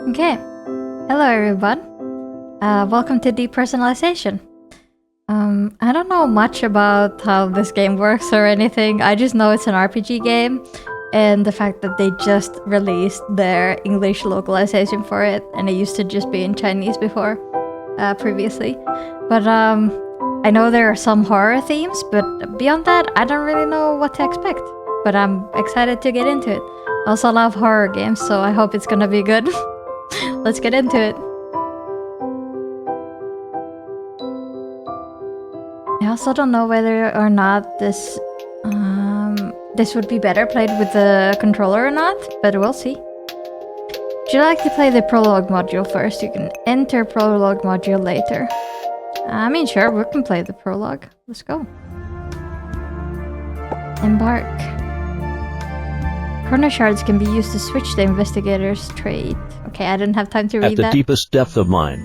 Okay, hello everyone. Welcome to Depersonalization. I don't know much about how this game works or anything. I just know it's an RPG game, and the fact that they just released their English localization for it, and it used to just be in Chinese before, previously. But I know there are some horror themes, but beyond that, I don't really know what to expect. But I'm excited to get into it. I also love horror games, so I hope it's gonna be good. Let's get into it. I also don't know whether or not this would be better played with the controller or not, but we'll see. Would you like to play the prologue module first? You can enter prologue module later. I mean, sure, we can play the prologue. Let's go. Embark. Chrono shards can be used to switch the investigator's trait. Okay, I didn't have time to read that. At the deepest depth of mind.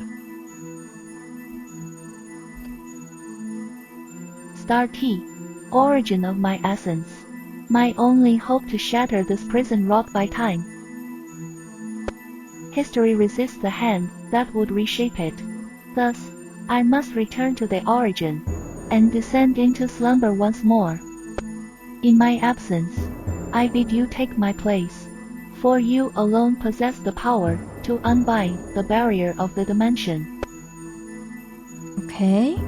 Star T, origin of my essence. My only hope to shatter this prison wrought by time. History resists the hand that would reshape it. Thus, I must return to the origin, and descend into slumber once more. In my absence, I bid you take my place, for you alone possess the power to unbind the barrier of the dimension. Okay.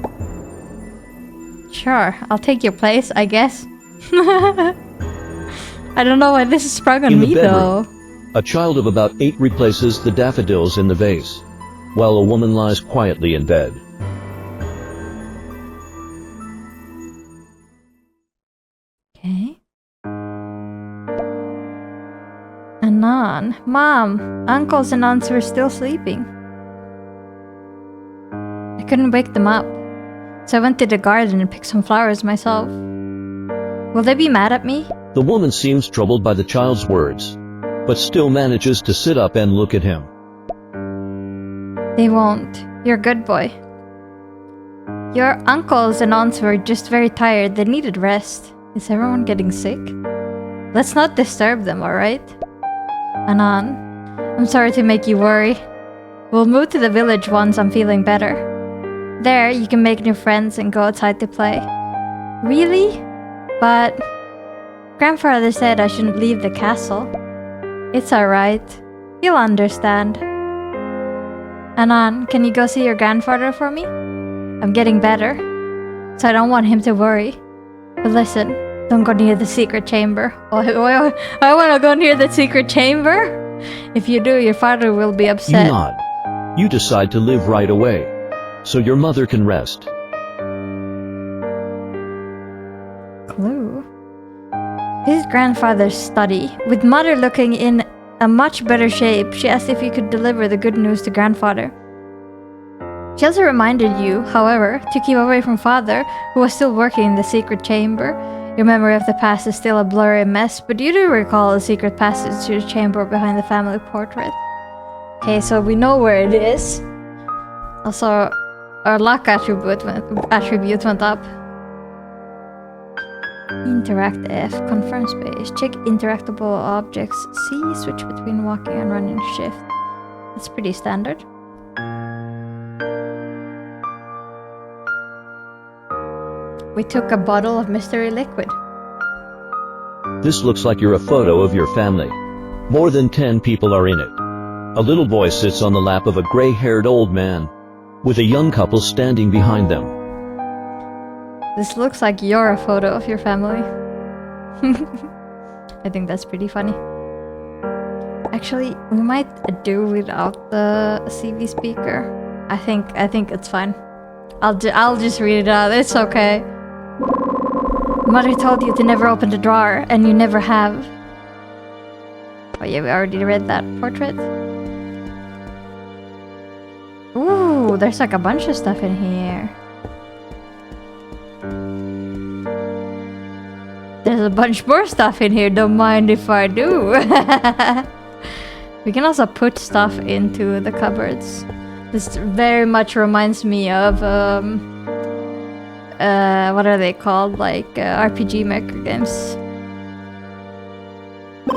Sure, I'll take your place, I guess. I don't know why this is sprung on me though. A child of about 8 replaces the daffodils in the vase, while a woman lies quietly in bed. Okay. Anon. Mom, uncles and aunts were still sleeping. I couldn't wake them up, so I went to the garden and picked some flowers myself. Will they be mad at me? The woman seems troubled by the child's words, but still manages to sit up and look at him. They won't. You're a good boy. Your uncles and aunts were just very tired. They needed rest. Is everyone getting sick? Let's not disturb them, alright? Anon, I'm sorry to make you worry. We'll move to the village once I'm feeling better. There, you can make new friends and go outside to play. Really? But grandfather said I shouldn't leave the castle. It's alright. He'll understand. Anon, can you go see your grandfather for me? I'm getting better, so I don't want him to worry. But listen, don't go near the secret chamber. I want to go near the secret chamber? If you do, your father will be upset. You nod. You decide to live right away, so your mother can rest. Clue. His grandfather's study. With mother looking in a much better shape, she asked if you could deliver the good news to grandfather. She also reminded you, however, to keep away from father, who was still working in the secret chamber. Your memory of the past is still a blurry mess, but you do recall a secret passage to the chamber behind the family portrait. Okay, so we know where it is. Also, our luck attribute went up. Interact F, confirm space, check interactable objects, C, switch between walking and running shift. That's pretty standard. We took a bottle of mystery liquid. This looks like you're a photo of your family. More than 10 people are in it. A little boy sits on the lap of a gray-haired old man, with a young couple standing behind them. This looks like you're a photo of your family. I think that's pretty funny. Actually, we might do without the CV speaker. I think it's fine. I'll just read it out. It's okay. Mother told you to never open the drawer, and you never have. Oh yeah, we already read that portrait. Ooh, there's like a bunch of stuff in here. There's a bunch more stuff in here, don't mind if I do. We can also put stuff into the cupboards. This very much reminds me of, what are they called? Like, RPG maker games.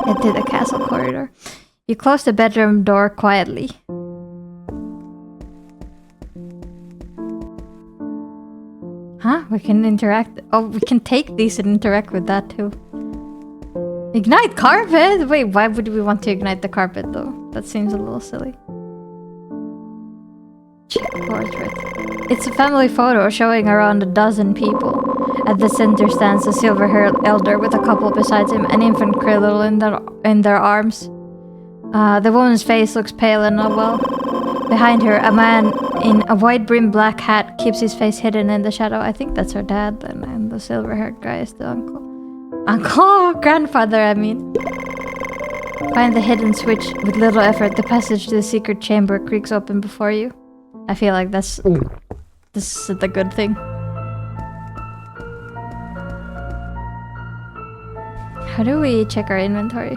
Into the castle corridor. You close the bedroom door quietly. Huh? We can interact. Oh, we can take these and interact with that too. Ignite carpet? Wait, why would we want to ignite the carpet though? That seems a little silly. Check portrait. It's a family photo showing around a dozen people. At the center stands a silver-haired elder with a couple beside him, an infant cradle in their arms. The woman's face looks pale and unwell. Behind her, a man in a wide-brimmed black hat keeps his face hidden in the shadow. I think that's her dad then, and the silver-haired guy is the uncle. Grandfather, I mean. Find the hidden switch. With little effort, the passage to the secret chamber creaks open before you. I feel like this is the good thing. How do we check our inventory?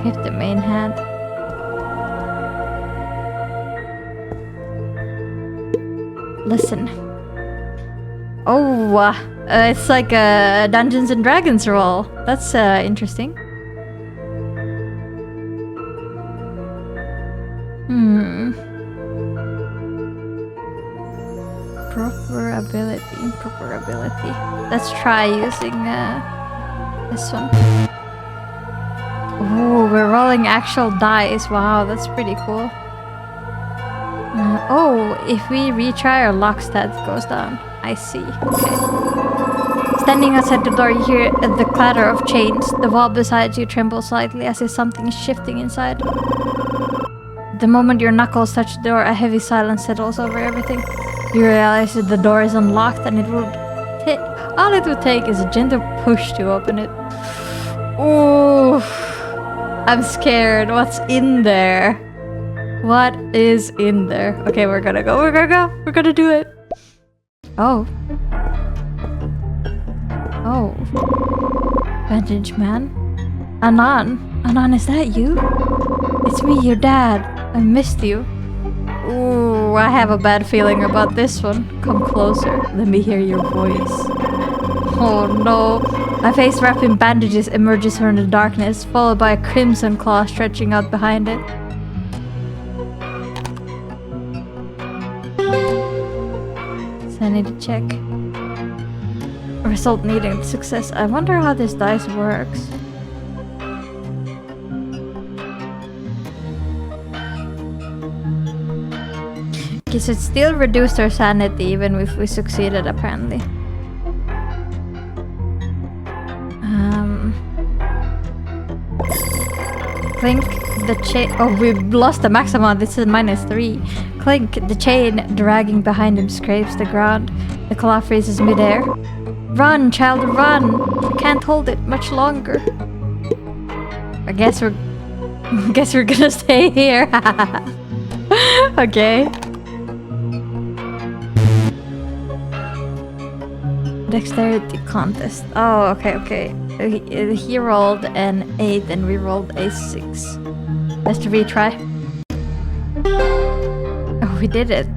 Click the main hand. Listen. Oh, it's like a Dungeons and Dragons roll. That's interesting. Proper ability. Let's try using this one. Oh, we're rolling actual dice. Wow, that's pretty cool. Oh, if we retry, our lock stat goes down. I see. Okay. Standing outside the door, you hear the clatter of chains. The wall beside you trembles slightly as if something is shifting inside. The moment your knuckles touch the door, a heavy silence settles over everything. You realize that the door is unlocked and all it would take is a gentle push to open it. Ooh, I'm scared. What's in there? What is in there? Okay, we're gonna go. We're gonna do it. Oh. Oh. Bandage man. Anan. Anan, is that you? It's me, your dad. I missed you. Ooh, I have a bad feeling about this one. Come closer. Let me hear your voice. Oh no. A face wrapped in bandages emerges from the darkness, followed by a crimson claw stretching out behind it. Sanity check. Result needing success. I wonder how this dice works. Okay, so it still reduced our sanity even if we succeeded apparently. Clink the chain. Oh, we lost the max amount. This is -3. Clink, the chain dragging behind him, scrapes the ground. The claw freezes midair. Run, child, run! I can't hold it much longer. I guess we're gonna stay here. Okay. Dexterity contest. Oh, okay. He rolled an 8 and we rolled a 6. Let's retry. Oh, we did it.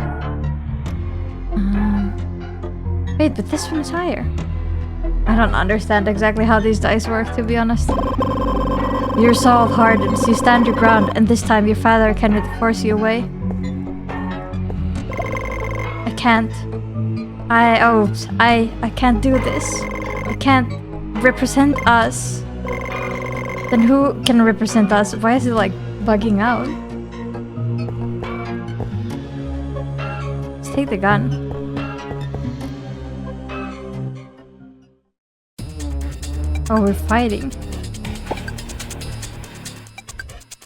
Wait, but this one is higher. I don't understand exactly how these dice work, to be honest. Your resolve hardens, you stand your ground, and this time your father cannot force you away. I can't. I can't do this. I can't represent us. Then who can represent us? Why is it like bugging out? Let's take the gun. Oh, we're fighting.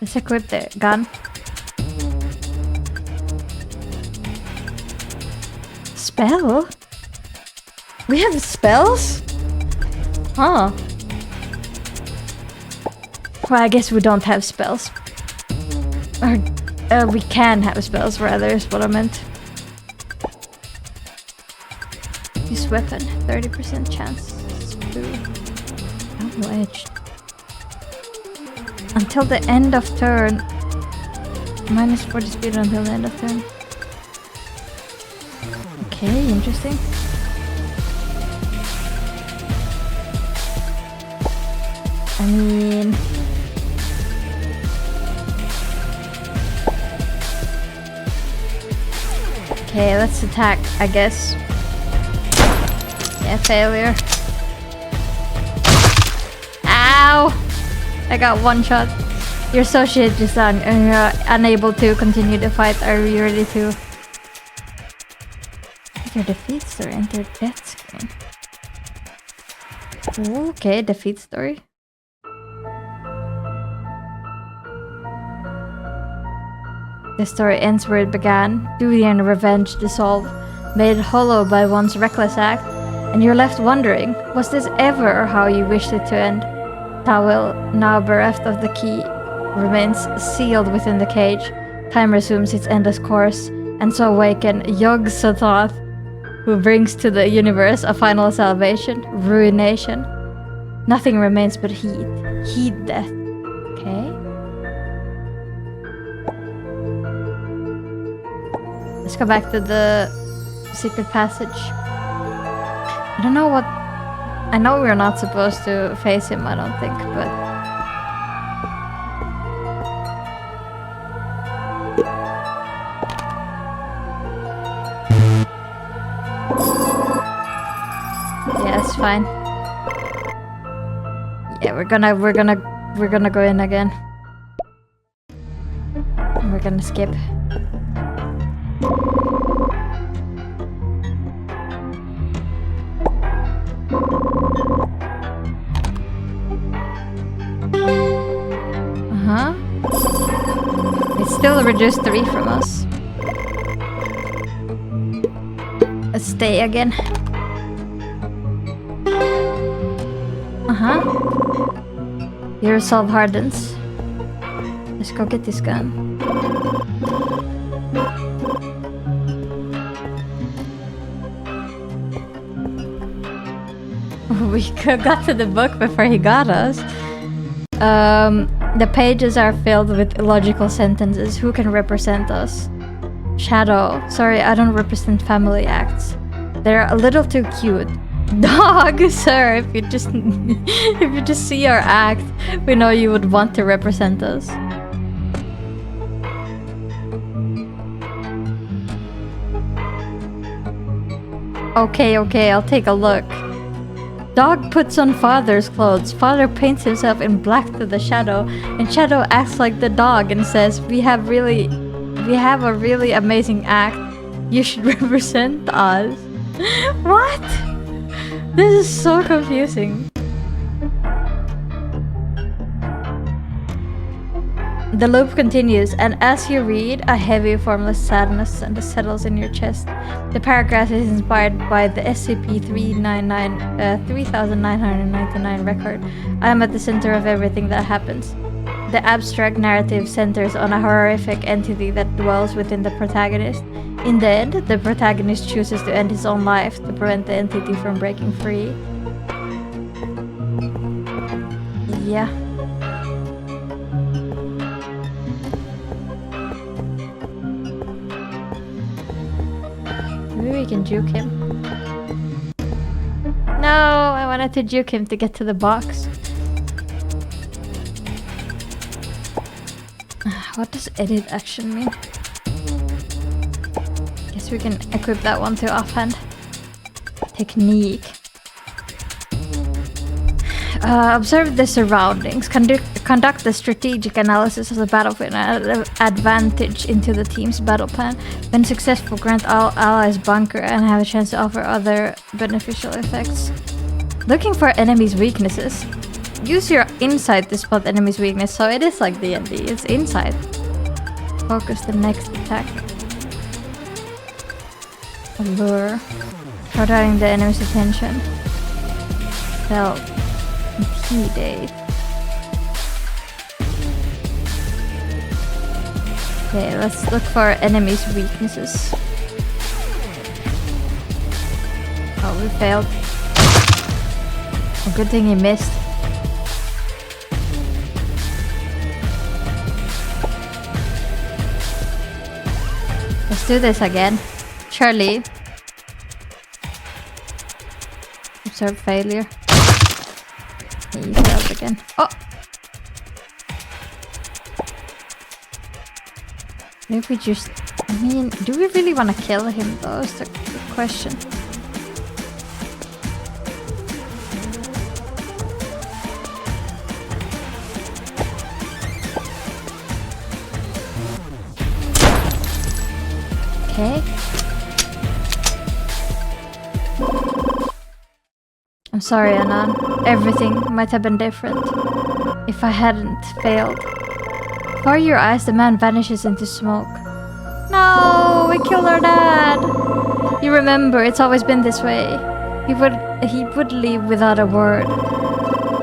Let's equip the gun. Spell? We have spells? Huh. Well, I guess we don't have spells. Or we can have spells, rather, is what I meant. Use weapon, 30% chance. Double-edged. Until the end of turn. -40 speed until the end of turn. Okay, interesting. I mean... Okay, let's attack, I guess. Yeah, failure. Ow! I got one shot. Your associate is done and you're unable to continue the fight. Are you ready to... Enter defeat story, enter death screen. Okay, defeat story. The story ends where it began. Duty and revenge dissolve, made hollow by one's reckless act, and you're left wondering, was this ever how you wished it to end? Tawil, now bereft of the key, remains sealed within the cage. Time resumes its endless course, and so awaken 𝐂𝐫𝐞𝐝𝐢𝐭𝐬, who brings to the universe a final salvation, ruination. Nothing remains but heat. Heat death. Okay. Let's go back to the secret passage. I don't know what... I know we're not supposed to face him, I don't think, but... Yeah, it's fine. Yeah, we're gonna go in again. And we're gonna skip. It's still reduced 3 from us. Let's stay again. Your resolve hardens. Let's go get this gun. We got to the book before he got us. The pages are filled with illogical sentences. Who can represent us? Shadow. Sorry, I don't represent family acts. They're a little too cute. Dog, sir, if you just see our act, we know you would want to represent us. Okay, I'll take a look. Dog puts on father's clothes. Father paints himself in black to the shadow, and shadow acts like the dog and says, we have a really amazing act. You should represent us. What? This is so confusing. The loop continues, and as you read, a heavy, formless sadness settles in your chest. The paragraph is inspired by the SCP-3999 record. I am at the center of everything that happens. The abstract narrative centers on a horrific entity that dwells within the protagonist. In the end, the protagonist chooses to end his own life to prevent the entity from breaking free. Yeah. Maybe we can juke him. No, I wanted to juke him to get to the box. What does edit action mean? Guess we can equip that one to offhand. Technique. Observe the surroundings. Conduct a strategic analysis of the battlefield and advantage into the team's battle plan. When successful, grant all allies bunker and have a chance to offer other beneficial effects. Looking for enemies' weaknesses. Use your insight to spot enemies' weakness, so it is like D&D, it's insight. Focus the next attack. Allure. Rotating the enemy's attention. Stealth. Intimidate. Okay, let's look for enemies' weaknesses. Oh, we failed. Oh, good thing he missed. Let's do this again. Charlie. Observe failure. He failed again. again. Oh! Maybe we just... I mean, do we really want to kill him though? Is the question. Okay. I'm sorry, Anan. Everything might have been different if I hadn't failed. Before your eyes, the man vanishes into smoke. No, we killed our dad. You remember, it's always been this way. He would leave without a word.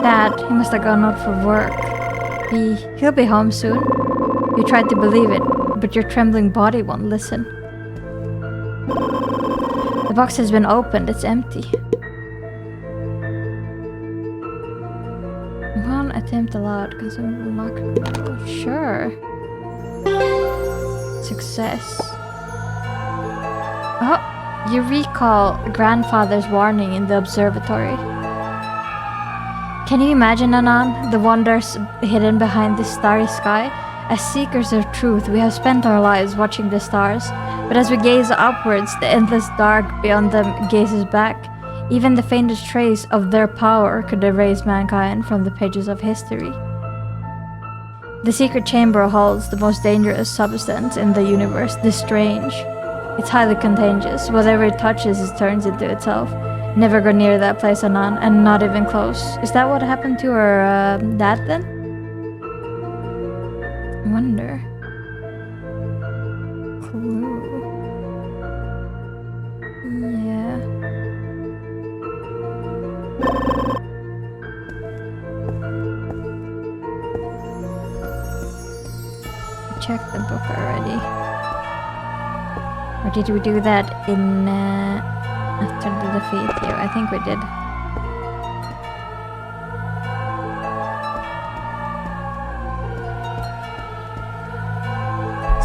Dad, he must have gone out for work. He'll be home soon. You tried to believe it, but your trembling body won't listen. The box has been opened, it's empty. One attempt allowed, consume lock. Sure. Success. Oh, you recall grandfather's warning in the observatory. Can you imagine, Anan, the wonders hidden behind this starry sky? As seekers of truth, we have spent our lives watching the stars, but as we gaze upwards, the endless dark beyond them gazes back. Even the faintest trace of their power could erase mankind from the pages of history. The secret chamber holds the most dangerous substance in the universe, the strange. It's highly contagious. Whatever it touches, it turns into itself. Never go near that place, Anan, and not even close. Is that what happened to her dad then? I wonder. Clue. Yeah. Checked the book already. Or did we do that in after the defeat? Yeah, I think we did.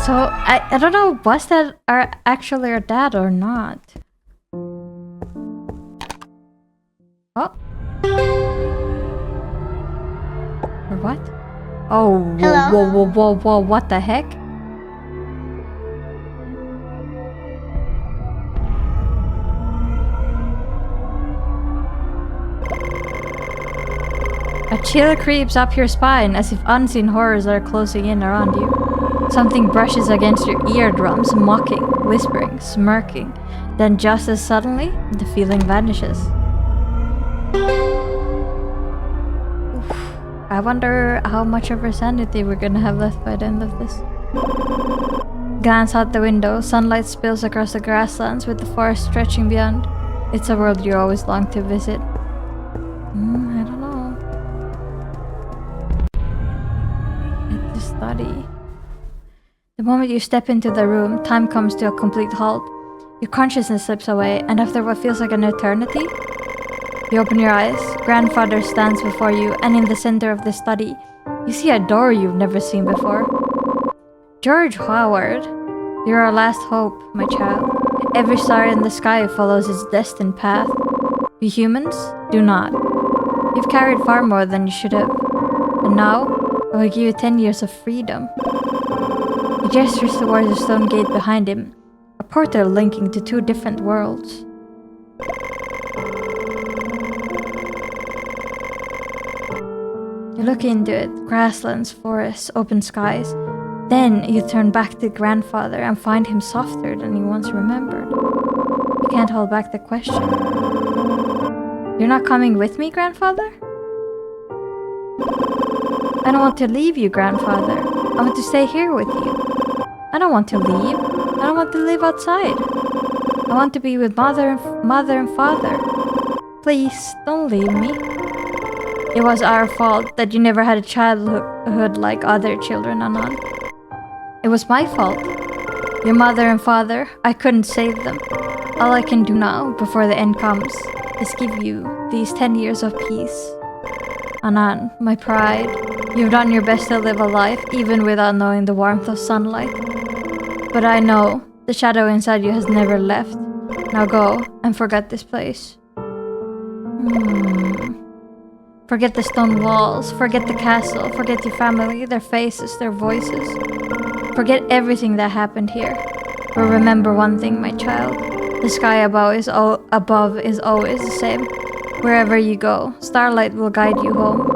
So I don't know, was that actually our dad or not? Oh. Or what? Oh, whoa, what the heck? A chill creeps up your spine as if unseen horrors are closing in around you. Something brushes against your eardrums, mocking, whispering, smirking. Then just as suddenly, the feeling vanishes. I wonder how much of our sanity we're gonna have left by the end of this. Glance out the window, sunlight spills across the grasslands with the forest stretching beyond. It's a world you always long to visit. I don't know. It's a study. The moment you step into the room, time comes to a complete halt. Your consciousness slips away, and after what feels like an eternity, you open your eyes. Grandfather stands before you, and in the center of the study, you see a door you've never seen before. George Howard, you're our last hope, my child. Every star in the sky follows its destined path. We humans do not. You've carried far more than you should have. And now, I will give you 10 years of freedom. He gestures towards the stone gate behind him, a portal linking to two different worlds. You look into it, grasslands, forests, open skies. Then you turn back to grandfather and find him softer than you once remembered. You can't hold back the question. You're not coming with me, grandfather? I don't want to leave you, grandfather. I want to stay here with you. I don't want to leave. I don't want to live outside. I want to be with mother and father. Please, don't leave me. It was our fault that you never had a childhood like other children, Anan. It was my fault. Your mother and father, I couldn't save them. All I can do now, before the end comes, is give you these 10 years of peace. Anan, my pride, you've done your best to live a life, even without knowing the warmth of sunlight. But I know, the shadow inside you has never left. Now go, and forget this place. Forget the stone walls, forget the castle, forget your family, their faces, their voices. Forget everything that happened here. But remember one thing, my child. The sky above is always the same. Wherever you go, starlight will guide you home.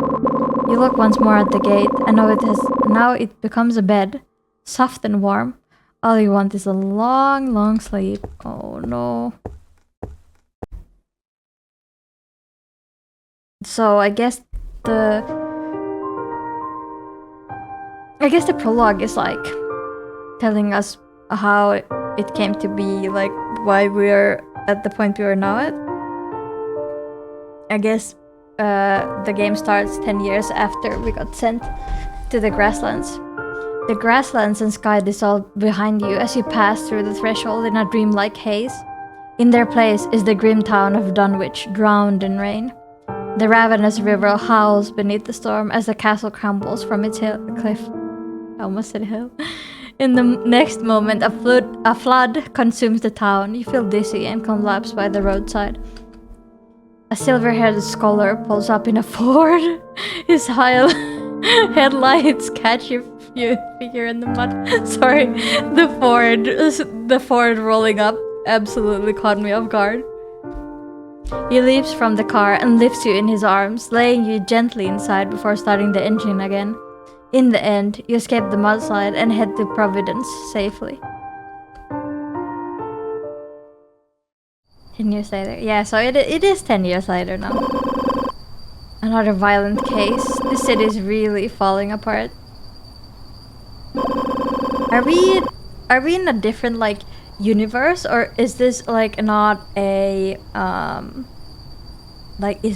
You look once more at the gate, and now it becomes a bed, soft and warm. All you want is a long, long sleep. Oh no. So I guess the prologue is like telling us how it came to be, like why we're at the point we are now at. I guess the game starts 10 years after we got sent to the grasslands. The grasslands and sky dissolve behind you as you pass through the threshold in a dreamlike haze. In their place is the grim town of Dunwich, drowned in rain. The ravenous river howls beneath the storm as the castle crumbles from its cliff. I almost said hill. In the next moment, a flood consumes the town. You feel dizzy and collapse by the roadside. A silver-haired scholar pulls up in a Ford. His high headlights catch your figure in the mud. Sorry, the Ford rolling up absolutely caught me off guard. He leaps from the car and lifts you in his arms, laying you gently inside before starting the engine again. In the end, you escape the mudslide and head to Providence safely. 10 years later. Yeah, so it is 10 years later now. Another violent case. The city is really falling apart. Are we in a different like universe, or is this like not a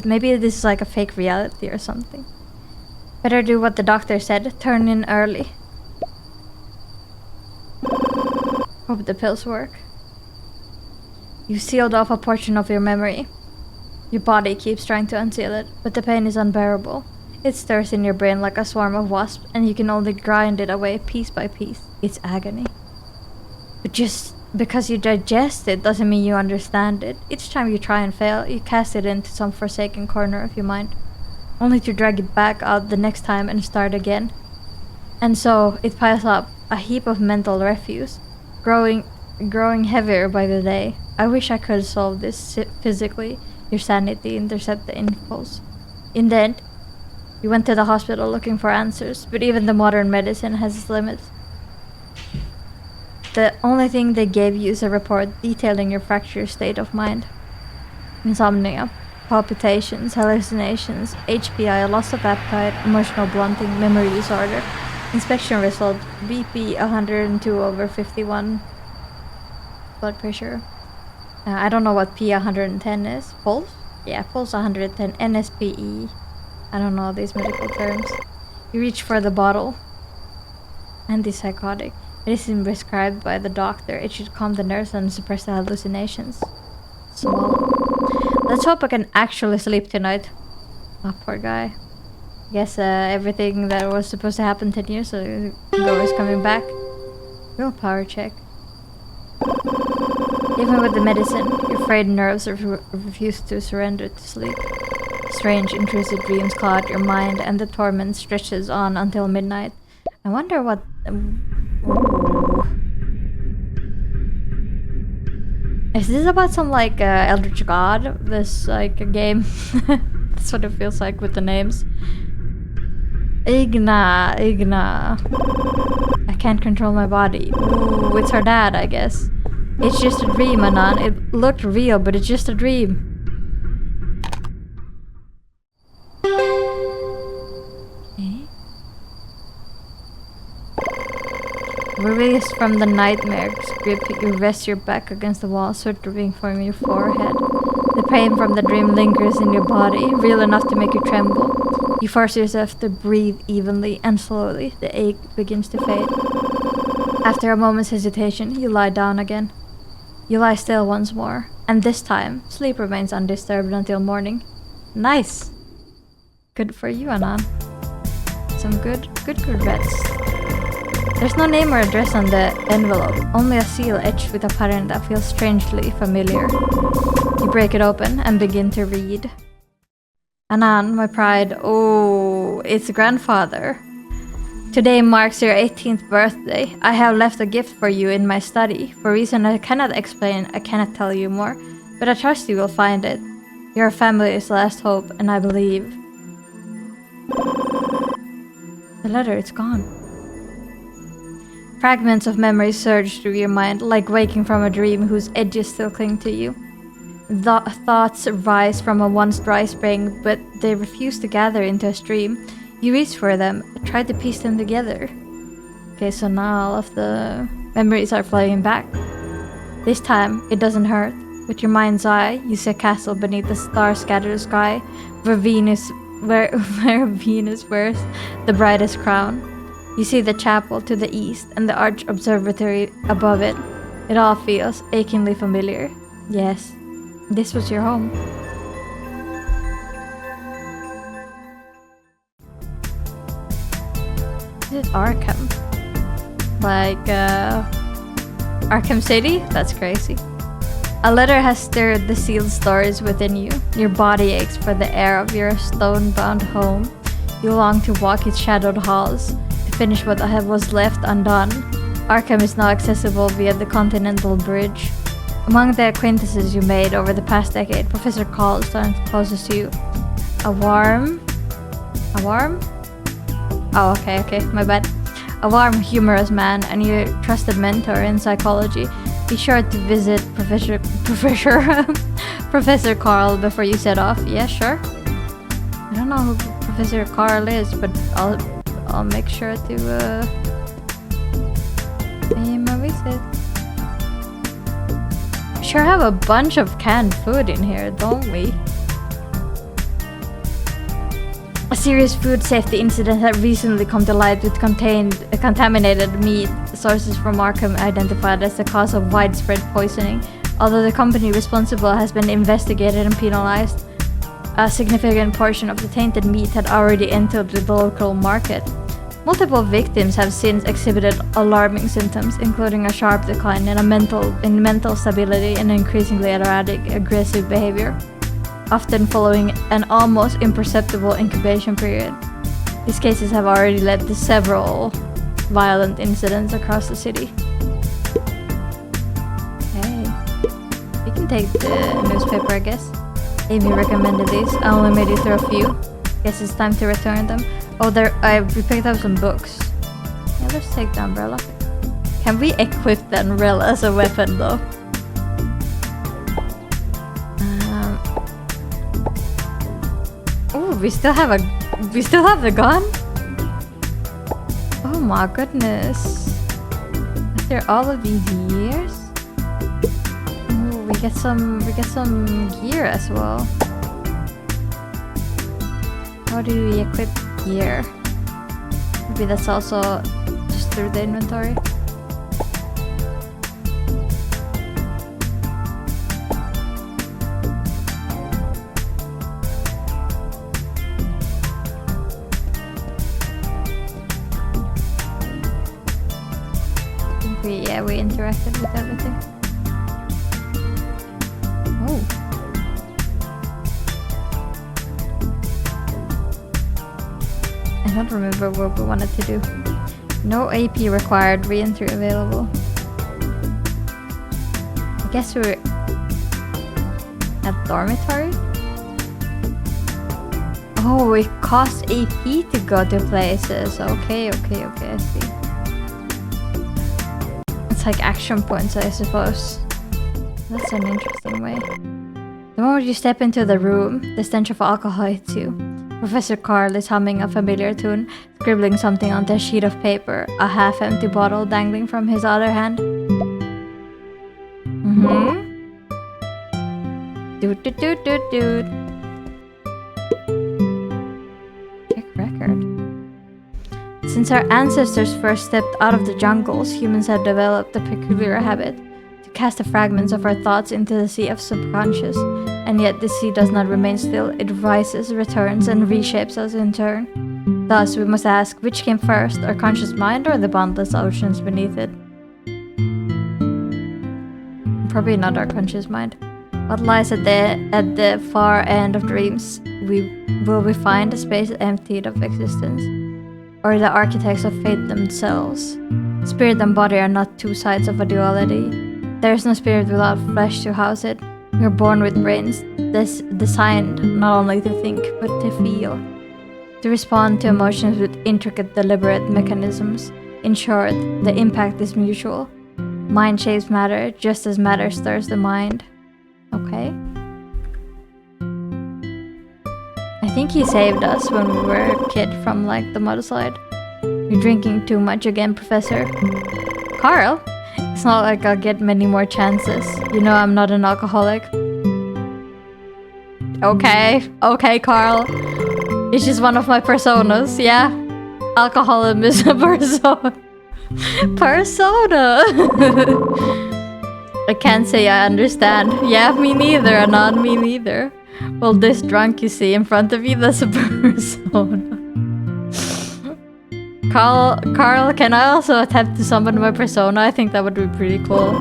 maybe this is like a fake reality or something? Better do what the doctor said, turn in early. Hope the pills work. You sealed off a portion of your memory. Your body keeps trying to unseal it, but the pain is unbearable. It stirs in your brain like a swarm of wasps, and you can only grind it away piece by piece. It's agony. But just because you digest it doesn't mean you understand it. Each time you try and fail, you cast it into some forsaken corner of your mind, only to drag it back out the next time and start again. And so, it piles up, a heap of mental refuse, growing heavier by the day. I wish I could solve this physically. Your sanity intercept the impulse. In the end, you went to the hospital looking for answers, but even the modern medicine has its limits. The only thing they gave you is a report detailing your fractured state of mind. Insomnia, palpitations, hallucinations, HPI, loss of appetite, emotional blunting, memory disorder. Inspection result, BP 102/51. Blood pressure. I don't know what P110 is. Pulse? Yeah, pulse 110. NSPE. I don't know these medical terms. You reach for the bottle. Antipsychotic. It isn't prescribed by the doctor. It should calm the nerves and suppress the hallucinations. Swallow. Let's hope I can actually sleep tonight. Oh, poor guy. Guess everything that was supposed to happen 10 years ago is coming back. Willpower check. Even with the medicine, your frayed nerves refuse to surrender to sleep. Strange, intrusive dreams cloud your mind, and the torment stretches on until midnight. I wonder what... Is this about some like Eldritch God? This like a game? That's what it feels like with the names. 𝐂𝐫𝐞𝐝𝐢𝐭𝐬. I can't control my body. Ooh, it's her dad, I guess. It's just a dream, Anan. It looked real, but it's just a dream. Okay. Released from the nightmare's grip, you rest your back against the wall, sweat dripping from your forehead. The pain from the dream lingers in your body, real enough to make you tremble. You force yourself to breathe evenly, and slowly, the ache begins to fade. After a moment's hesitation, you lie down again. You lie still once more, and this time, sleep remains undisturbed until morning. Nice! Good for you, Anan. Some good rest. There's no name or address on the envelope, only a seal etched with a pattern that feels strangely familiar. You break it open and begin to read. Anan, my pride. Oh, it's grandfather. Today marks your 18th birthday. I have left a gift for you in my study. For a reason I cannot explain, I cannot tell you more. But I trust you will find it. Your family's last hope, and I believe. The letter, it's gone. Fragments of memory surge through your mind, like waking from a dream whose edges still cling to you. Thoughts rise from a once dry spring, but they refuse to gather into a stream. You reach for them, try to piece them together. Okay, so now all of the memories are flowing back. This time, it doesn't hurt. With your mind's eye, you see a castle beneath the star-scattered sky, where Venus wears the brightest crown. You see the chapel to the east and the arch observatory above it. It all feels achingly familiar. Yes, this was your home. Is it Arkham? Like, Arkham City? That's crazy. A letter has stirred the sealed stories within you. Your body aches for the air of your stone-bound home. You long to walk its shadowed halls, to finish what was left undone. Arkham is now accessible via the Continental Bridge. Among the acquaintances you made over the past decade, Professor Carl stands closest to you. A warm? Oh, okay, my bad. A warm, humorous man and your trusted mentor in psychology. Be sure to visit Professor Carl before you set off. Yeah, sure. I don't know who Professor Carl is, but I'll make sure to pay him a visit. We sure have a bunch of canned food in here, don't we? A serious food safety incident had recently come to light with contaminated meat. Sources from Arkham identified as the cause of widespread poisoning. Although the company responsible has been investigated and penalized, a significant portion of the tainted meat had already entered the local market. Multiple victims have since exhibited alarming symptoms, including a sharp decline in mental stability and increasingly erratic, aggressive behavior, often following an almost imperceptible incubation period. These cases have already led to several violent incidents across the city. Hey, you can take the newspaper, I guess. Amy recommended these. I only made it through a few. Guess it's time to return them. Oh, we picked up some books. Yeah, let's take the umbrella. Can we equip the umbrella as a weapon though? Oh, we still have the gun? Oh my goodness. After all of these years? Ooh, we get some gear as well. How do we equip gear? Maybe that's also just through the inventory. We interacted with everything. Oh. I don't remember what we wanted to do. No AP required, re-entry available. I guess we're at dormitory? Oh, it costs AP to go to places. Okay, I see. It's like action points, I suppose. That's an interesting way. The moment you step into the room, the stench of alcohol hits you. Professor Carl is humming a familiar tune, scribbling something onto a sheet of paper, a half-empty bottle dangling from his other hand. Dude. Check record. Since our ancestors first stepped out of the jungles, humans have developed a peculiar habit to cast the fragments of our thoughts into the sea of subconscious. And yet the sea does not remain still, it rises, returns, and reshapes us in turn. Thus, we must ask, which came first, our conscious mind or the boundless oceans beneath it? Probably not our conscious mind. What lies at the far end of dreams? Will we find a space emptied of existence? Or the architects of fate themselves? Spirit and body are not two sides of a duality. There is no spirit without flesh to house it. We are born with brains designed not only to think, but to feel. To respond to emotions with intricate, deliberate mechanisms. In short, the impact is mutual. Mind shapes matter, just as matter stirs the mind. Okay. I think he saved us when we were a kid from like the mudslide. You're drinking too much again, Professor. Carl? It's not like I'll get many more chances. You know I'm not an alcoholic. Okay, Carl. It's just one of my personas, yeah? Alcoholism is a persona. I can't say I understand. Yeah, me neither, Anon, me neither. Well, this drunk you see in front of you, that's a persona. Carl, can I also attempt to summon my persona? I think that would be pretty cool.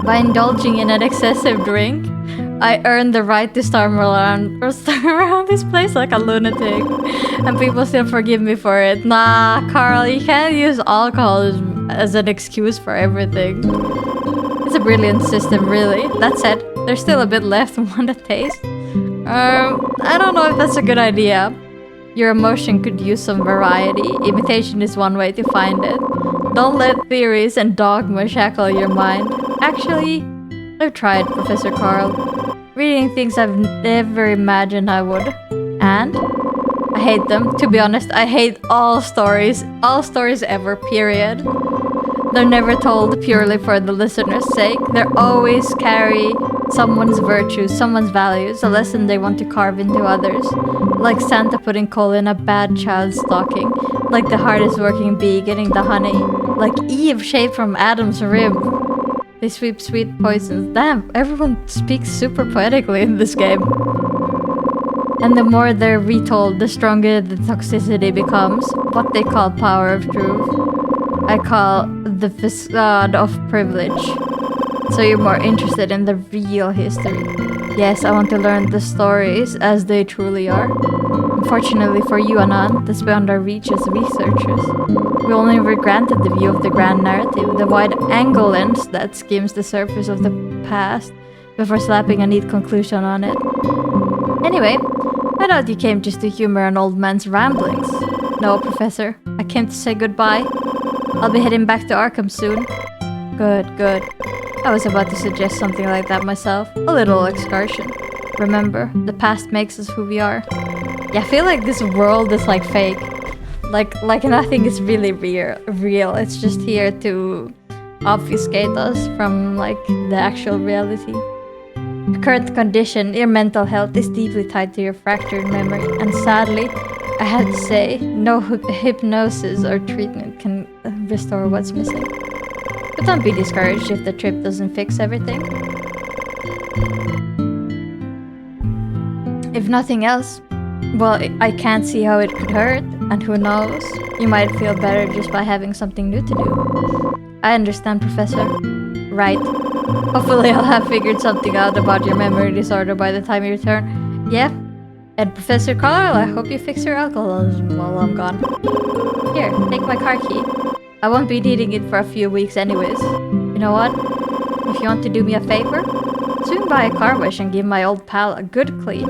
By indulging in an excessive drink, I earned the right to storm around this place like a lunatic. And people still forgive me for it. Nah, Carl, you can't use alcoholism as an excuse for everything. It's a brilliant system, really. That said, there's still a bit left. Want a taste? I don't know if that's a good idea. Your emotion could use some variety. Imitation is one way to find it. Don't let theories and dogma shackle your mind. Actually, I've tried, Professor Carl. Reading things I've never imagined I would. And I hate them. To be honest, I hate all stories. All stories ever, period. They're never told purely for the listener's sake. They always carry someone's virtues, someone's values, a lesson they want to carve into others. Like Santa putting coal in a bad child's stocking. Like the hardest working bee getting the honey. Like Eve shaved from Adam's rib. They sweep sweet poisons. Damn, everyone speaks super poetically in this game. And the more they're retold, the stronger the toxicity becomes. What they call power of truth. I call the facade of privilege. So you're more interested in the real history. Yes, I want to learn the stories as they truly are. Unfortunately for you, Anand, that's beyond our reach as researchers. We only were granted the view of the grand narrative, the wide-angle lens that skims the surface of the past before slapping a neat conclusion on it. Anyway, I thought you came just to humor an old man's ramblings. No, Professor, I came to say goodbye. I'll be heading back to Arkham soon. Good. I was about to suggest something like that myself. A little excursion. Remember, the past makes us who we are. Yeah, I feel like this world is like fake. Like nothing is really real. It's just here to obfuscate us from like the actual reality. Your current condition, your mental health is deeply tied to your fractured memory, and sadly, I had to say, no hypnosis or treatment can restore what's missing. But don't be discouraged if the trip doesn't fix everything. If nothing else, well, I can't see how it could hurt, and who knows, you might feel better just by having something new to do. I understand, Professor. Right. Hopefully I'll have figured something out about your memory disorder by the time you return. Yeah. And Professor Carl, I hope you fix your alcoholism while I'm gone. Here, take my car key. I won't be needing it for a few weeks anyways. You know what? If you want to do me a favor, swing by a car wash and give my old pal a good clean.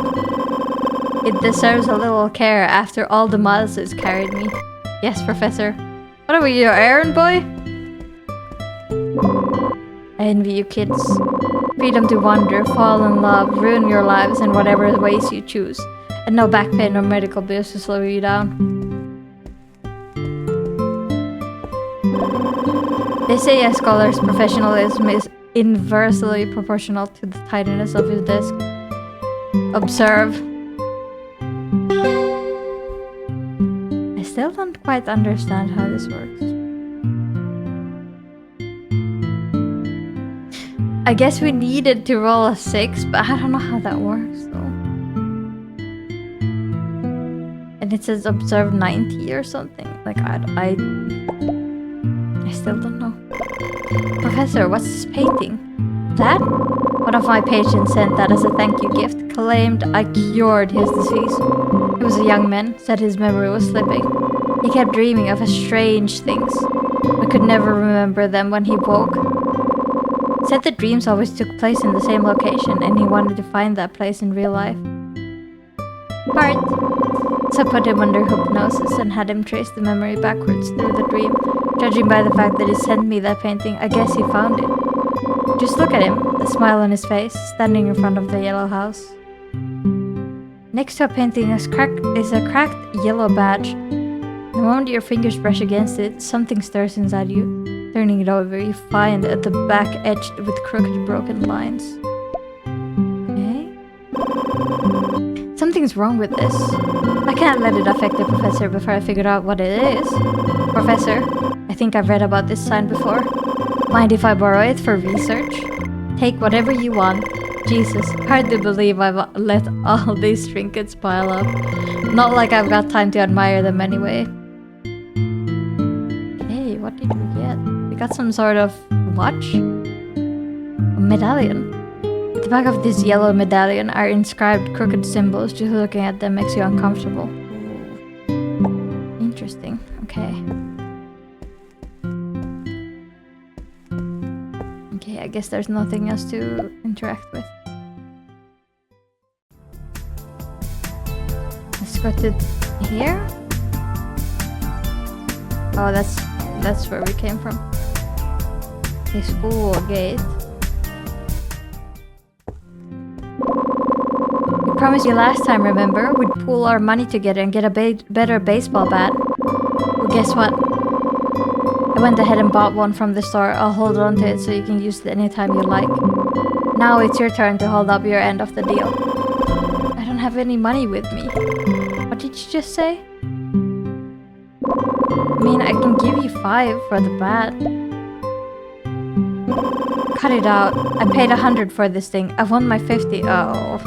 It deserves a little care after all the miles it's carried me. Yes, Professor. What are we, your errand boy? I envy you kids. Freedom to wander, fall in love, ruin your lives in whatever ways you choose. And no back pain or medical bills to slow you down. They say a scholar's professionalism is inversely proportional to the tidiness of his desk. Observe. I still don't quite understand how this works. I guess we needed to roll a 6, but I don't know how that works though. And it says observe 90 or something. Like I still don't know. Professor, what's this painting? That? One of my patients sent that as a thank you gift, claimed I cured his disease. He was a young man, said his memory was slipping. He kept dreaming of strange things, but could never remember them when he woke. Said the dreams always took place in the same location, and he wanted to find that place in real life. Heart. So I put him under hypnosis and had him trace the memory backwards through the dream. Judging by the fact that he sent me that painting, I guess he found it. Just look at him, the smile on his face, standing in front of the yellow house. Next to a painting is a cracked yellow badge. The moment your fingers brush against it, something stirs inside you. Turning it over, you find at the back edged with crooked, broken lines. Okay. Something's wrong with this. I can't let it affect the professor before I figure out what it is. Professor, I think I've read about this sign before. Mind if I borrow it for research? Take whatever you want. Jesus, hard to believe I've let all these trinkets pile up. Not like I've got time to admire them anyway. Okay, what did we get? We got some sort of watch? A medallion. At the back of this yellow medallion are inscribed crooked symbols. Just looking at them makes you uncomfortable. Interesting. Okay. Okay, I guess there's nothing else to interact with. Let's go to here. Oh, that's where we came from. The school gate. We promised you last time, remember? We'd pool our money together and get a better baseball bat. Well, guess what? I went ahead and bought one from the store. I'll hold on to it so you can use it anytime you like. Now it's your turn to hold up your end of the deal. I don't have any money with me. What did you just say? I mean, I can give you 5 for the bat. Cut it out. I paid 100 for this thing. I want my 50. Oh.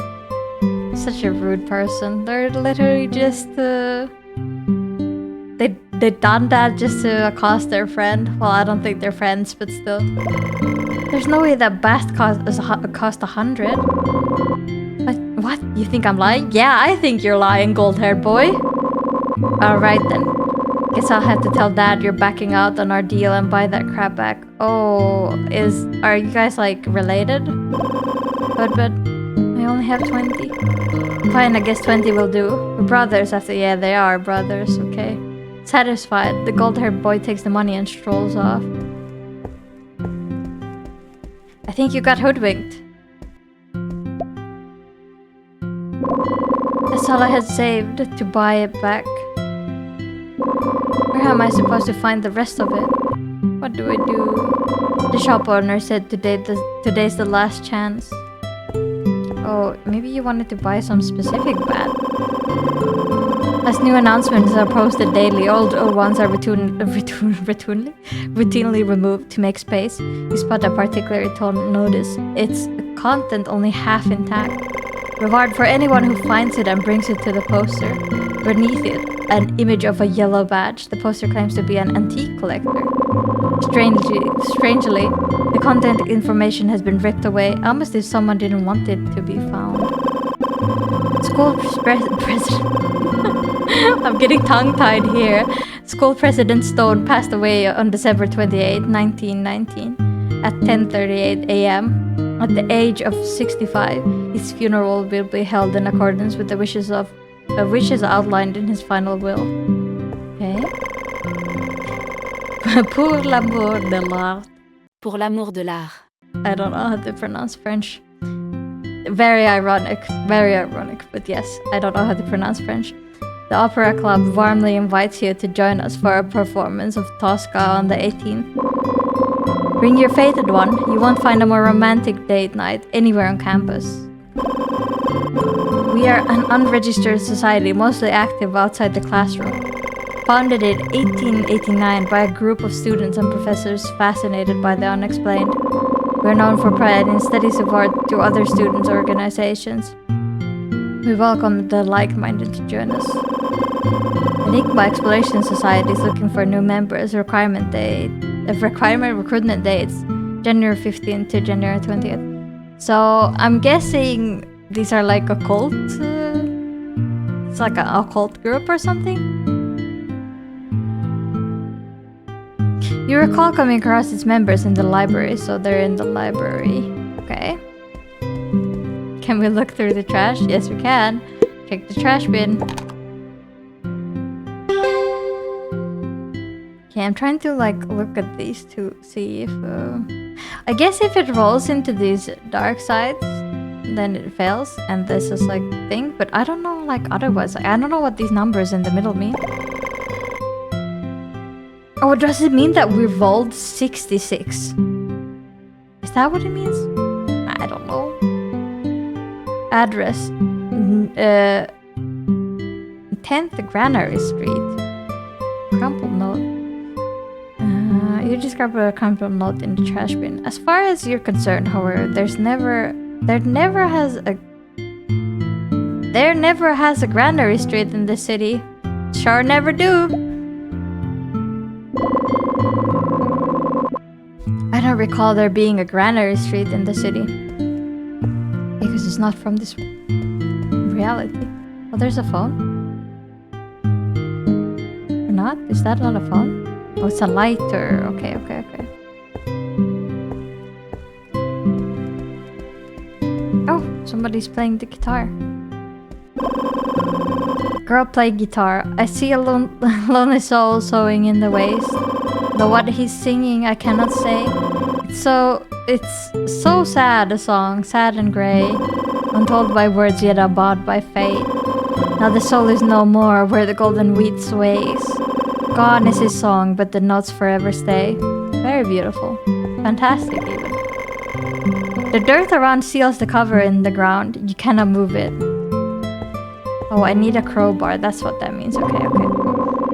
Such a rude person. They're literally just They done that just to accost their friend. Well, I don't think they're friends, but still. There's no way that bat cost 100. But what? You think I'm lying? Yeah, I think you're lying, gold-haired boy. Alright then. Guess I'll have to tell Dad you're backing out on our deal and buy that crap back. Oh, are you guys like related? But I only have 20. Fine, I guess 20 will do. We're brothers after. Yeah, they are brothers, okay. Satisfied, the gold-haired boy takes the money and strolls off. I think you got hoodwinked. That's all I had saved to buy it back. Where am I supposed to find the rest of it? What do I do? The shop owner said today's the last chance. Oh, maybe you wanted to buy some specific bat. As new announcements are posted daily, old ones are routinely removed to make space. You spot a particular notice. Its content only half intact. Reward for anyone who finds it and brings it to the poster. Beneath it, an image of a yellow badge. The poster claims to be an antique collector. Strangely, the content information has been ripped away, almost as if someone didn't want it to be found. School president... I'm getting tongue-tied here. School President Stone passed away on December 28, 1919 at 10:38 a.m. At the age of 65, his funeral will be held in accordance with the wishes outlined in his final will. Okay. Pour l'amour de l'art. Pour l'amour de l'art. I don't know how to pronounce French. Very ironic, but yes, I don't know how to pronounce French. The Opera Club warmly invites you to join us for a performance of Tosca on the 18th. Bring your fated one. You won't find a more romantic date night anywhere on campus. We are an unregistered society, mostly active outside the classroom. Founded in 1889 by a group of students and professors fascinated by the unexplained. We're known for pride and steady support to other students' organizations. We welcome the like-minded to join us. Enigma Exploration Society is looking for new members. Recruitment dates January 15th to January 20th. So I'm guessing these are like a cult. It's like an occult group or something. You recall coming across its members in the library, so they're in the library. Okay. Can we look through the trash? Yes, we can. Check the trash bin. Okay, I'm trying to like look at these to see if... I guess if it rolls into these dark sides, then it fails, and this is like thing, but I don't know like otherwise. Like, I don't know what these numbers in the middle mean. Oh, does it mean that we rolled 66? Is that what it means? I don't know. Address. 10th Granary Street. Crumpled note. You describe a crumpled note in the trash bin. As far as you're concerned, however, there never has a Granary Street in this city. Sure never do. I don't recall there being a Granary Street in the city. Because it's not from this reality. Oh, there's a phone? Or not? Is that not a phone? Oh, it's a lighter. Okay. Oh, somebody's playing the guitar. Girl play guitar. I see a lonely soul sewing in the waste. Though what he's singing I cannot say. It's so sad, a song, sad and grey, untold by words yet abhorred by fate. Now the soul is no more where the golden wheat sways. Gone is his song, but the notes forever stay. Very beautiful. Fantastic, even. The dirt around seals the cover in the ground. You cannot move it. Oh, I need a crowbar. That's what that means. Okay.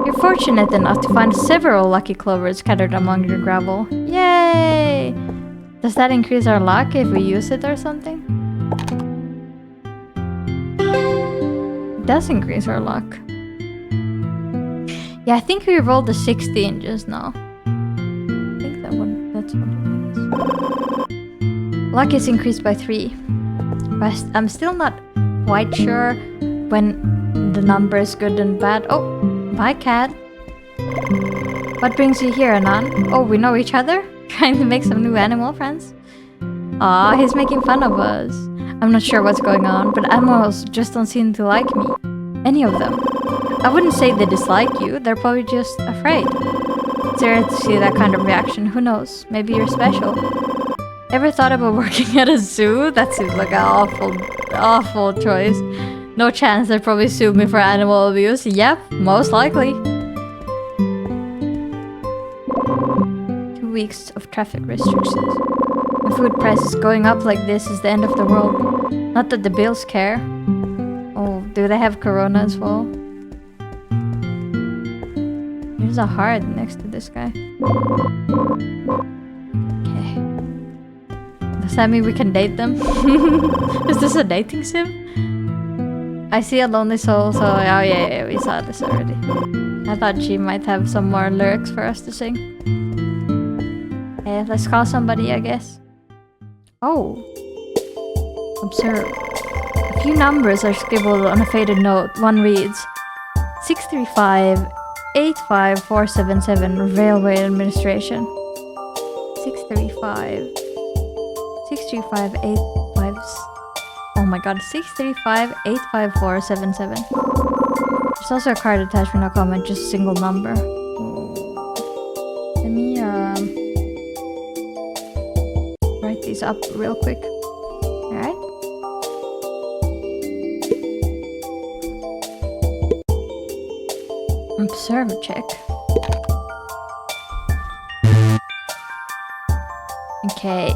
You're fortunate enough to find several lucky clovers scattered among your gravel. Yay! Does that increase our luck if we use it or something? It does increase our luck. Yeah, I think we rolled a 16 just now. I think that's what it means. Luck is increased by 3. But I'm still not quite sure when the number is good and bad. Oh, bye cat. What brings you here, Anan? Oh, we know each other? Trying to make some new animal friends? Aw, he's making fun of us. I'm not sure what's going on, but animals just don't seem to like me. Any of them. I wouldn't say they dislike you, they're probably just afraid. It's rare to see that kind of reaction, who knows? Maybe you're special. Ever thought about working at a zoo? That seems like an awful choice. No chance, they'd probably sue me for animal abuse. Yep, most likely. 2 weeks of traffic restrictions. When food prices going up like this is the end of the world. Not that the bills care. Oh, do they have corona as well? There's a heart next to this guy. Okay. Does that mean we can date them? Is this a dating sim? I see a lonely soul, so oh yeah, we saw this already. I thought she might have some more lyrics for us to sing. Okay, let's call somebody, I guess. Oh. Observe. A few numbers are scribbled on a faded note. One reads 635 85477 Railway Administration. 635 855. Oh my god, 635 85477. There's also a card attached with no comment, just a single number. Let me write these up real quick. Alright. Observe check. Okay.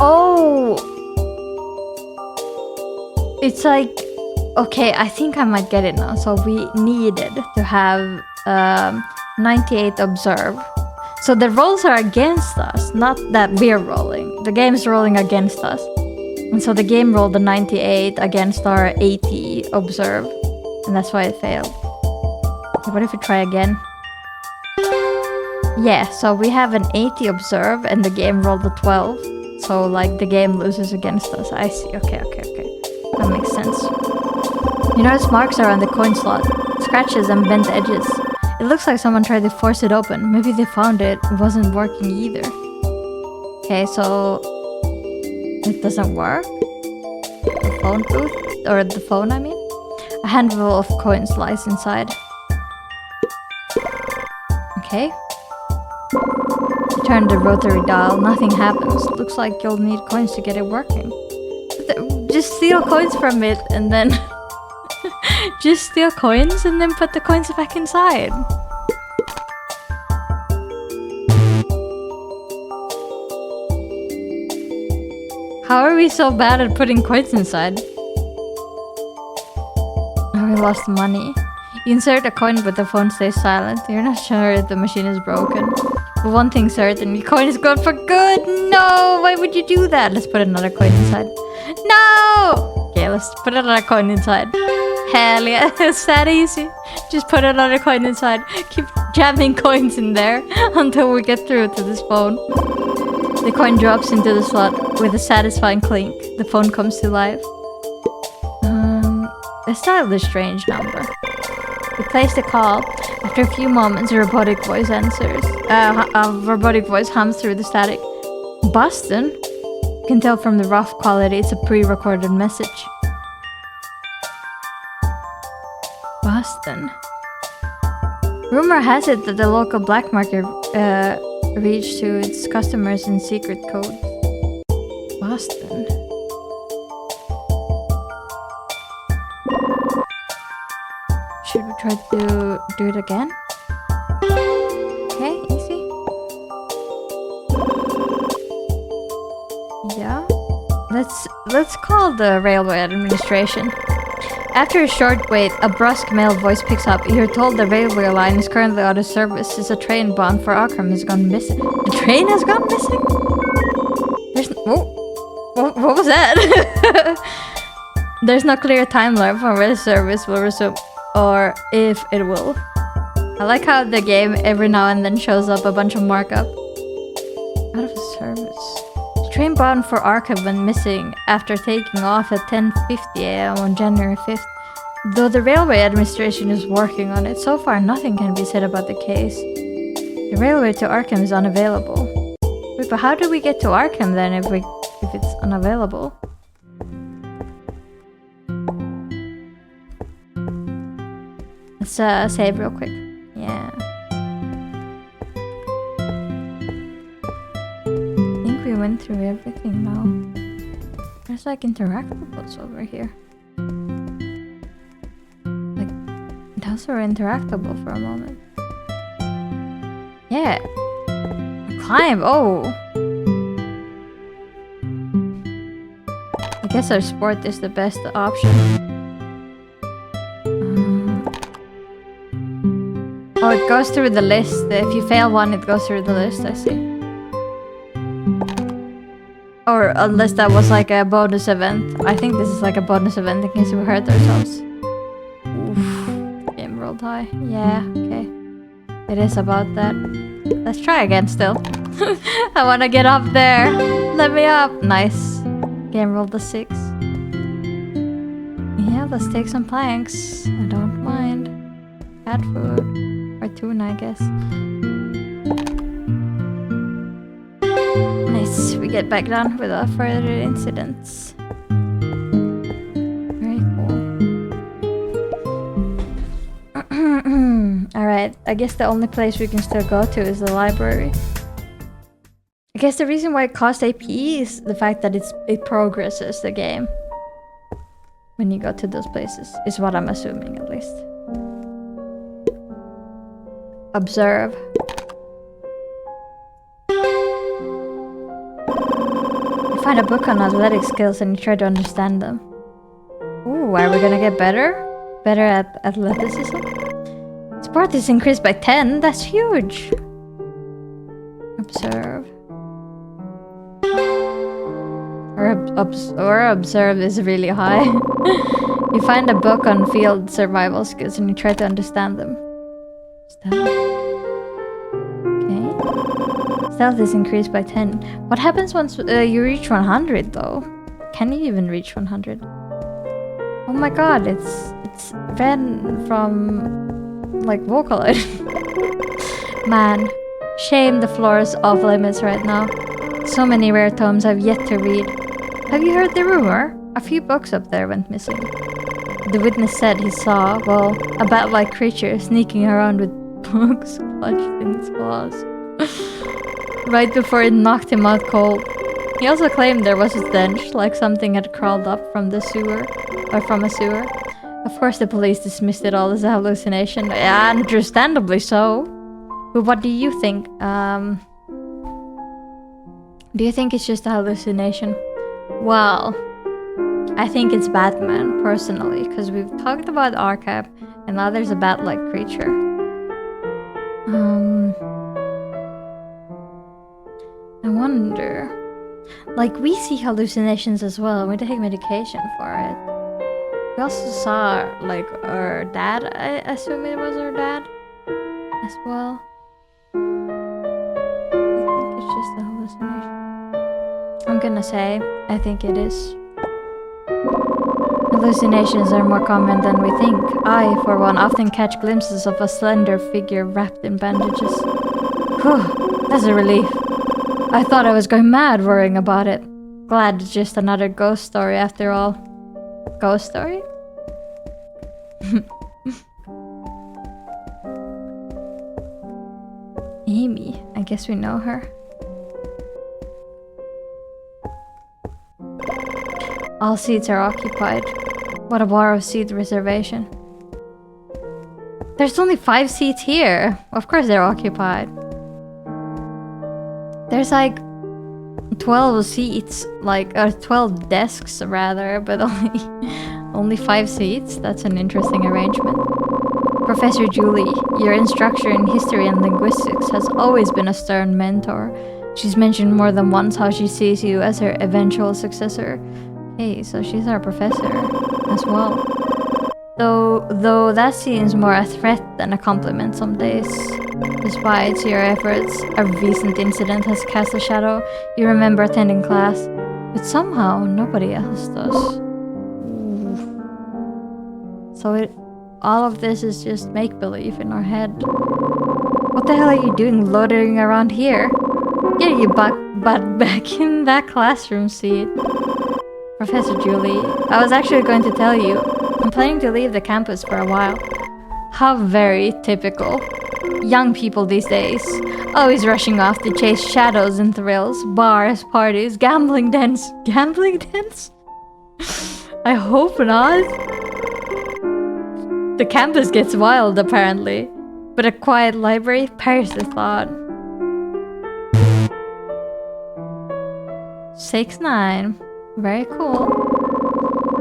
Oh! It's like... Okay, I think I might get it now. So we needed to have 98 observe. So the rolls are against us, not that we're rolling. The game's rolling against us. And so the game rolled a 98 against our 80 observe. And that's why it failed. Okay, what if we try again? Yeah, so we have an 80 observe and the game rolled a 12. So like the game loses against us. I see. Okay. That makes sense. You notice marks around the coin slot, scratches and bent edges. It looks like someone tried to force it open. Maybe they found it wasn't working either. Okay, so it doesn't work. The phone booth, or the phone, I mean. A handful of coins lies inside. Okay. Turn the rotary dial. Nothing happens. Looks like you'll need coins to get it working. Just steal coins from it and then just steal coins and then put the coins back inside. How are we so bad at putting coins inside? Oh, we lost money. You insert a coin but the phone stays silent. You're not sure if the machine is broken. But one thing's certain, your coin is gone for good! No! Why would you do that? Let's put another coin inside. No! Okay, let's put another coin inside. Hell yeah, it's that easy. Just put another coin inside. Keep jamming coins in there until we get through to this phone. The coin drops into the slot with a satisfying clink. The phone comes to life. Let's dial this strange number. We place the call. After a few moments, a robotic voice answers. A robotic voice hums through the static. Boston? You can tell from the rough quality it's a pre-recorded message. Boston. Rumor has it that the local black market reached to its customers in secret code. Boston. Should we try to do it again? Okay, easy. Yeah. Let's call the railway administration. After a short wait, a brusque male voice picks up. You're told the railway line is currently out of service since a train bound for 𝐂𝐿𝐵𝐿 has gone missing. The train has gone missing? There's no... Oh, what was that? There's no clear timeline for when the service will resume, or if it will. I like how the game every now and then shows up a bunch of markup. Out of service. The train bound for 𝐂𝐿𝐵𝐿 went missing after taking off at 10:50 AM on January 5th. Though the railway administration is working on it, so far nothing can be said about the case. The railway to 𝐂𝐿𝐵𝐿 is unavailable. Wait, but how do we get to 𝐂𝐿𝐵𝐿 then if it's unavailable? Let's save real quick. Yeah. I think we went through everything now. There's like interactables over here. Like, those are interactable for a moment. Yeah. Climb, oh! I guess our sport is the best option. Oh, it goes through the list. If you fail one, it goes through the list, I see. Or unless that was like a bonus event. I think this is like a bonus event in case we hurt ourselves. Oof. Game rolled high. Yeah, okay. It is about that. Let's try again still. I wanna get up there. Let me up. Nice. Game rolled a 6. Yeah, let's take some planks. I don't mind. Cat food. Or tuna, I guess. Nice. We get back down without further incidents. Very cool. Alright, I guess the only place we can still go to is the library. I guess the reason why it costs AP is the fact that it progresses the game when you go to those places, is what I'm assuming at least. Observe. You find a book on athletic skills and you try to understand them. Ooh, are we gonna get better? Better at athleticism? Sport is increased by 10? That's huge! Observe. Or observe is really high. You find a book on field survival skills and you try to understand them. Okay. Stealth is increased by 10. What happens once you reach 100 though? Can you even reach 100? Oh my god, it's Ren from like Vocaloid. Man, shame the floor is off limits right now. So many rare tomes I've yet to read. Have you heard the rumor? A few books up there went missing. The witness said he saw, well, a bat-like creature sneaking around with books clutched in its claws. Right before it knocked him out cold. He also claimed there was a stench, like something had crawled up from the sewer, or from a sewer. Of course the police dismissed it all as a hallucination, understandably so. But what do you think? Do you think it's just a hallucination? Well, I think it's Batman, personally, because we've talked about Arkham, and now there's a bat-like creature. I wonder... Like, we see hallucinations as well, we take medication for it. We also saw, like, our dad, I assume it was our dad, as well. I think it's just a hallucination. I'm gonna say, I think it is. Hallucinations are more common than we think. I, for one, often catch glimpses of a slender figure wrapped in bandages. Whew, that's a relief. I thought I was going mad worrying about it. Glad it's just another ghost story after all. Ghost story? Amy, I guess we know her. All seats are occupied. What a borrowed seat reservation. There's only 5 seats here. Of course they're occupied. There's like 12 seats, like 12 desks rather, but only 5 seats. That's an interesting arrangement. Professor Julie, your instructor in history and linguistics, has always been a stern mentor. She's mentioned more than once how she sees you as her eventual successor. Hey, so she's our professor as well. Though that seems more a threat than a compliment some days. Despite your efforts, a recent incident has cast a shadow. You remember attending class, but somehow nobody else does. Ooh. So all of this is just make-believe in our head. What the hell are you doing loitering around here? Get your butt back in that classroom seat. Professor Julie, I was actually going to tell you, I'm planning to leave the campus for a while. How very typical. Young people these days, always rushing off to chase shadows and thrills, bars, parties, gambling dens. Gambling dens? I hope not. The campus gets wild apparently, but a quiet library perish the thought. 6-9. Very cool.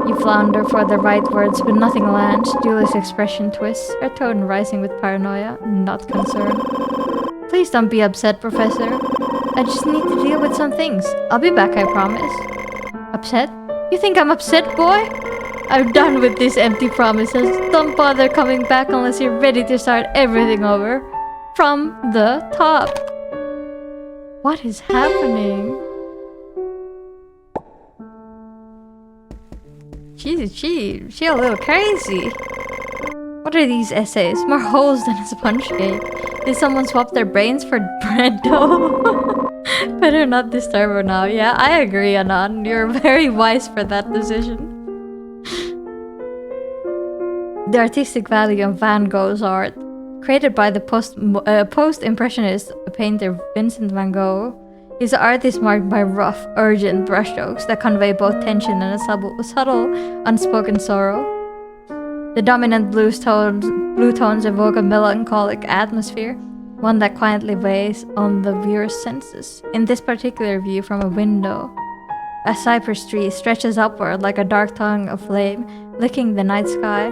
You flounder for the right words, but nothing lands. Julie's expression twists, her tone rising with paranoia, not concern. Please don't be upset, Professor. I just need to deal with some things. I'll be back, I promise. Upset? You think I'm upset, boy? I'm done with these empty promises. Don't bother coming back unless you're ready to start everything over. From the top. What is happening? She a little crazy. What are these essays? More holes than a sponge cake. Did someone swap their brains for bread dough? Better not disturb her now. Yeah, I agree, Anan. You're very wise for that decision. The artistic value of Van Gogh's art, created by the post-impressionist painter Vincent van Gogh, his art is marked by rough, urgent brushstrokes that convey both tension and a subtle, unspoken sorrow. The dominant blue tones evoke a melancholic atmosphere, one that quietly weighs on the viewer's senses. In this particular view from a window, a cypress tree stretches upward like a dark tongue of flame, licking the night sky.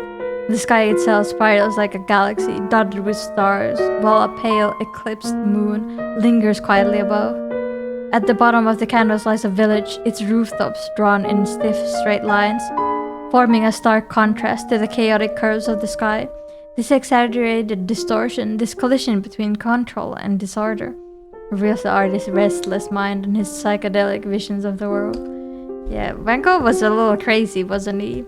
The sky itself spirals like a galaxy dotted with stars, while a pale, eclipsed moon lingers quietly above. At the bottom of the canvas lies a village, its rooftops drawn in stiff, straight lines, forming a stark contrast to the chaotic curves of the sky. This exaggerated distortion, this collision between control and disorder, reveals the artist's restless mind and his psychedelic visions of the world. Yeah, Van Gogh was a little crazy, wasn't he?